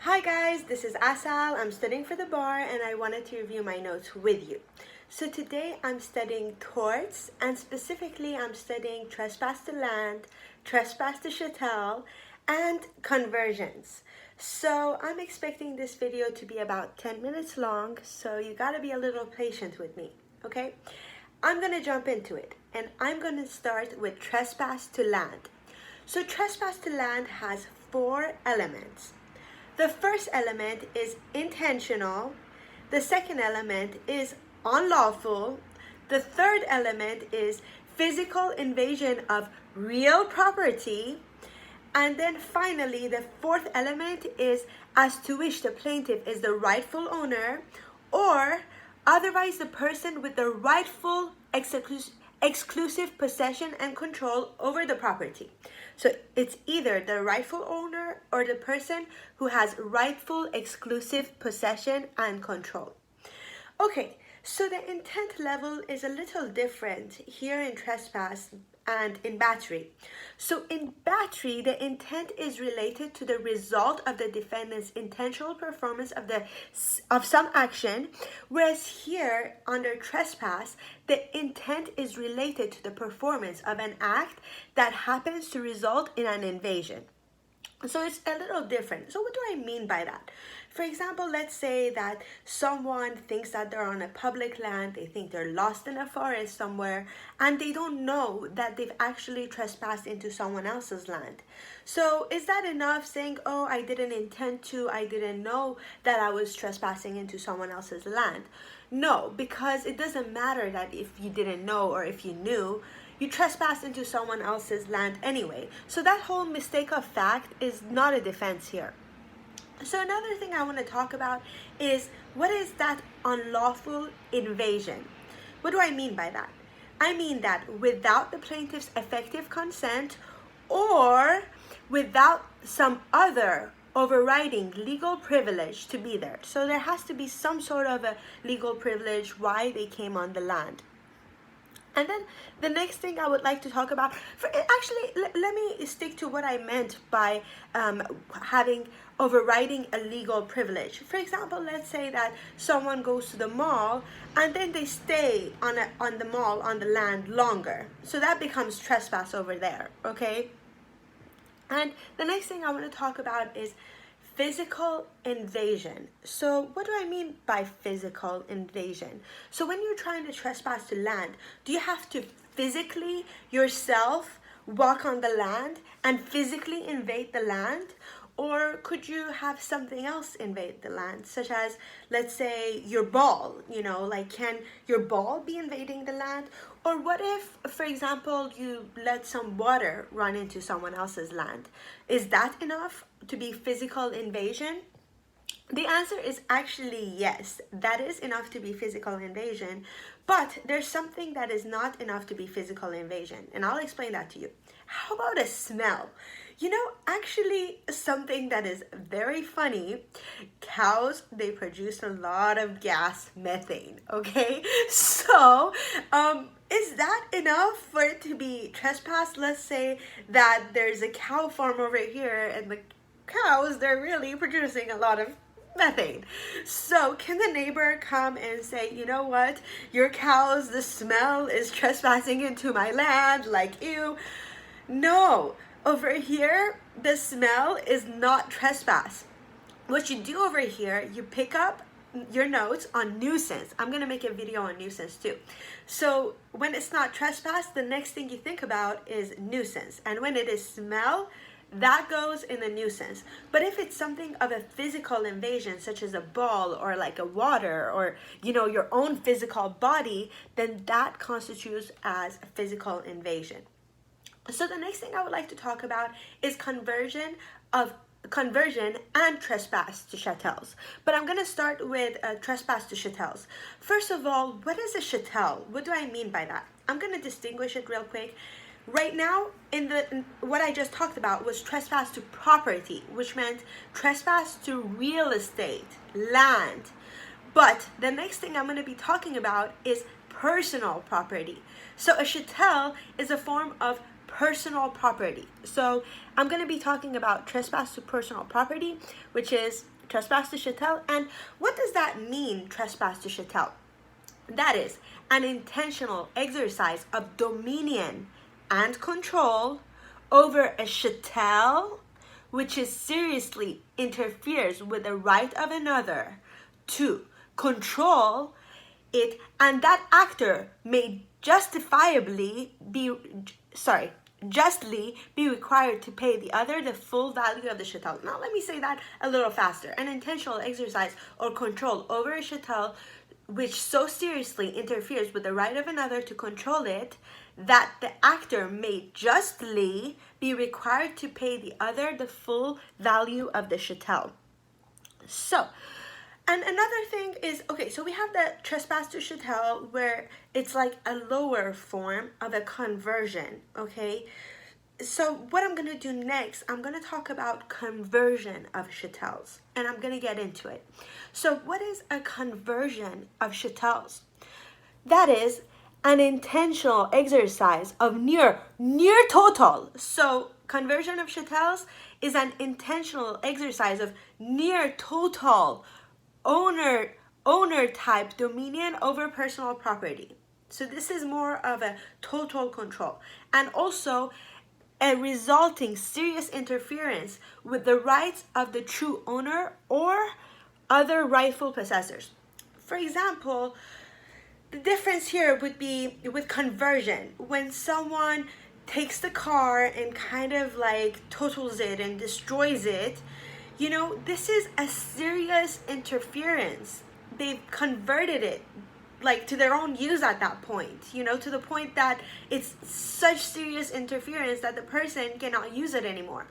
Hi guys, this is Asal. I'm studying for the bar and I wanted to review my notes with you. So today I'm studying torts, and specifically I'm studying trespass to land, trespass to chattel, and conversions. So I'm expecting this video to be about 10 minutes long, so you gotta be a little patient with me, okay? I'm gonna jump into it and I'm gonna start with trespass to land. So trespass to land has 4 elements. The first element is intentional. The second element is unlawful. The third element is physical invasion of real property. And then finally, the fourth element is as to which the plaintiff is the rightful owner, or otherwise the person with the rightful exclusive possession and control over the property. So it's either the rightful owner or the person who has rightful exclusive possession and control. Okay, so the intent level is a little different here in trespass and in battery. So in battery, the intent is related to the result of the defendant's intentional performance of some action, whereas here under trespass, the intent is related to the performance of an act that happens to result in an invasion. So it's a little different. So what do I mean by that? For example, let's say that someone thinks that they're on a public land, they think they're lost in a forest somewhere, and they don't know that they've actually trespassed into someone else's land. So is that enough saying, oh, I didn't intend to, I didn't know that I was trespassing into someone else's land? No, because it doesn't matter that if you didn't know or if you knew, you trespassed into someone else's land anyway. So that whole mistake of fact is not a defense here. So another thing I want to talk about is, what is that unlawful invasion? What do I mean by that? I mean that without the plaintiff's effective consent or without some other overriding legal privilege to be there. So there has to be some sort of a legal privilege why they came on the land. And then the next thing I would like to talk about, let me stick to what I meant by having overriding a legal privilege. For example, let's say that someone goes to the mall and then they stay on the mall, on the land longer. So that becomes trespass over there, okay? And the next thing I want to talk about is physical invasion. So what do I mean by physical invasion? So when you're trying to trespass to land, do you have to physically yourself walk on the land and physically invade the land? Or could you have something else invade the land, such as, let's say, your ball, like can your ball be invading the land? Or what if, for example, you let some water run into someone else's land? Is that enough to be physical invasion? The answer is actually yes, that is enough to be physical invasion, but there's something that is not enough to be physical invasion, and I'll explain that to you. How about a smell? Actually something that is very funny, cows, they produce a lot of gas, methane, okay? So, is that enough for it to be trespass? Let's say that there's a cow farm over here and the cows, they're really producing a lot of methane. So can the neighbor come and say, you know what, your cows, the smell is trespassing into my land, like ew? No, over here, the smell is not trespass. What you do over here, you pick up your notes on nuisance. I'm gonna make a video on nuisance too. So when it's not trespass, the next thing you think about is nuisance. And when it is smell, that goes in the nuisance. But if it's something of a physical invasion, such as a ball or like a water or, your own physical body, then that constitutes as a physical invasion. So the next thing I would like to talk about is conversion and trespass to chattels. But I'm going to start with trespass to chattels. First of all, what is a chattel? What do I mean by that? I'm going to distinguish it real quick. Right now, what I just talked about was trespass to property, which meant trespass to real estate, land. But the next thing I'm going to be talking about is personal property. So a chattel is a form of personal property. So I'm going to be talking about trespass to personal property, which is trespass to chattel. And what does that mean, trespass to chattel? That is an intentional exercise of dominion and control over a chattel which is seriously interferes with the right of another to control it, and that actor may justly be required to pay the other the full value of the chattel. Now let me say that a little faster. An intentional exercise or control over a chattel which so seriously interferes with the right of another to control it that the actor may justly be required to pay the other the full value of the chattel. So, and another thing is, okay, so we have the trespass to chattel where it's like a lower form of a conversion, okay? So what I'm going to do next, I'm going to talk about conversion of chattels, and I'm going to get into it. So what is a conversion of chattels? That is an intentional exercise of near total. So conversion of chattels is an intentional exercise of near total owner type dominion over personal property. So this is more of a total control, and also a resulting serious interference with the rights of the true owner or other rightful possessors. For example, the difference here would be with conversion. When someone takes the car and kind of like totals it and destroys it, you know, this is a serious interference. They've converted it like to their own use at that point, you know, to the point that it's such serious interference that the person cannot use it anymore.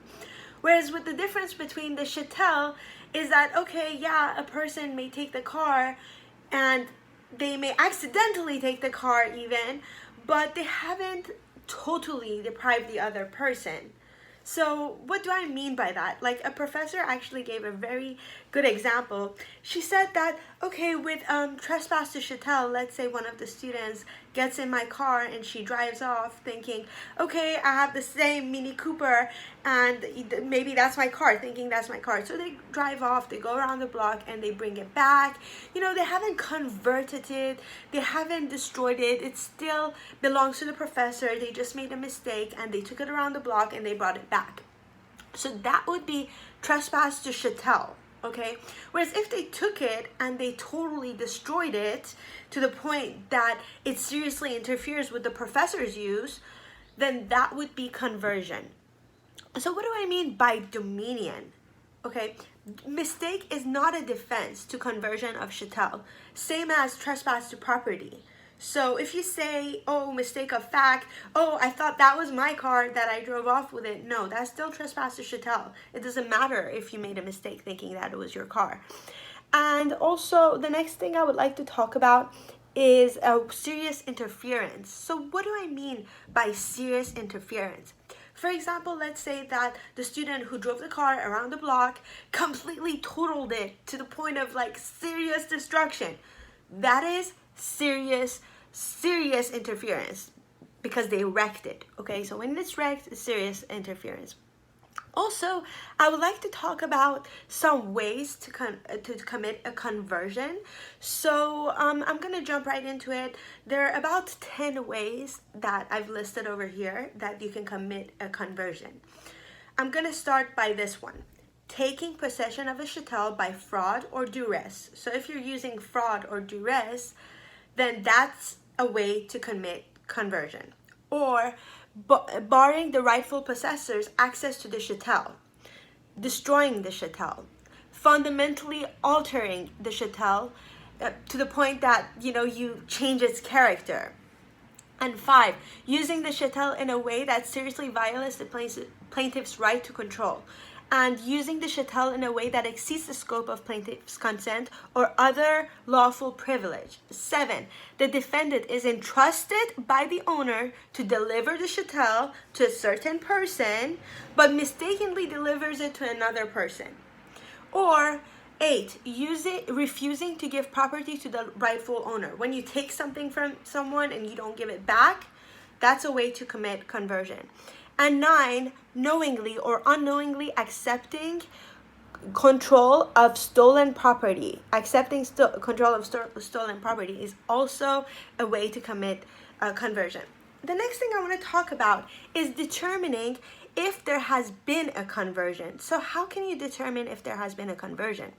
Whereas with the difference between the chattel is that, okay, yeah, a person may take the car and they may accidentally take the car even, but they haven't totally deprived the other person. So what do I mean by that? Like, a professor actually gave a very good example. She said that, okay, with trespass to chattel, let's say one of the students gets in my car and she drives off thinking, okay, I have the same Mini Cooper and maybe that's my car, thinking that's my car. So they drive off, they go around the block and they bring it back. You know, they haven't converted it, they haven't destroyed it, it still belongs to the professor. They just made a mistake and they took it around the block and they brought it back. So that would be trespass to chattel. Okay, whereas if they took it and they totally destroyed it to the point that it seriously interferes with the professor's use, then that would be conversion. So what do I mean by dominion? Okay, mistake is not a defense to conversion of chattel, same as trespass to property. So if you say, oh, mistake of fact, oh, I thought that was my car that I drove off with it. No, that's still trespass to chattel. It doesn't matter if you made a mistake thinking that it was your car. And also, the next thing I would like to talk about is a serious interference. So what do I mean by serious interference? For example, let's say that the student who drove the car around the block completely totaled it to the point of like serious destruction. That is serious interference because they wrecked it. Okay, so when it's wrecked, it's serious interference. Also, I would like to talk about some ways to commit a conversion. So I'm gonna jump right into it. There are about 10 ways that I've listed over here that you can commit a conversion. I'm gonna start by this one: taking possession of a chattel by fraud or duress. So if you're using fraud or duress, then that's a way to commit conversion. Or barring the rightful possessors access to the chattel, destroying the chattel, fundamentally altering the chattel to the point that, you know, you change its character. And 5, using the chattel in a way that seriously violates the plaintiff's right to control, and using the chattel in a way that exceeds the scope of plaintiff's consent or other lawful privilege. 7, the defendant is entrusted by the owner to deliver the chattel to a certain person, but mistakenly delivers it to another person. Or 8, refusing to give property to the rightful owner. When you take something from someone and you don't give it back, that's a way to commit conversion. And 9, knowingly or unknowingly accepting control of stolen property. Accepting control of stolen property is also a way to commit conversion. The next thing I want to talk about is determining if there has been a conversion. So how can you determine if there has been a conversion?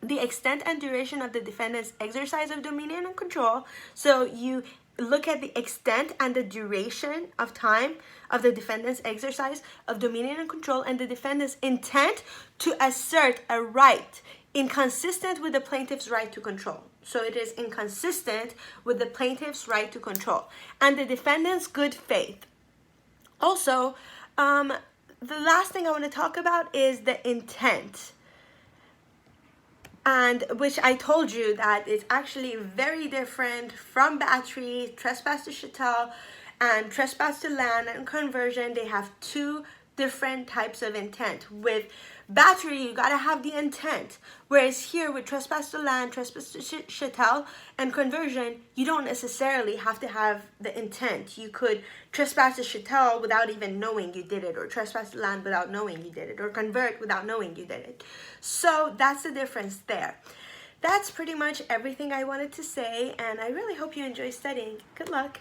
The extent and duration of the defendant's exercise of dominion and control. So you look at the extent and the duration of time of the defendant's exercise of dominion and control, and the defendant's intent to assert a right inconsistent with the plaintiff's right to control. So it is inconsistent with the plaintiff's right to control. And the defendant's good faith. Also, the last thing I want to talk about is the intent, and which I told you that is actually very different from battery, trespass to chattel, and trespass to land and conversion. They have two different types of intent. With battery, you gotta have the intent, whereas here with trespass to land, trespass to chattel, and conversion, you don't necessarily have to have the intent. You could trespass to chattel without even knowing you did it, or trespass to land without knowing you did it, or convert without knowing you did it. So that's the difference there. That's pretty much everything I wanted to say, and I really hope you enjoy studying. Good luck.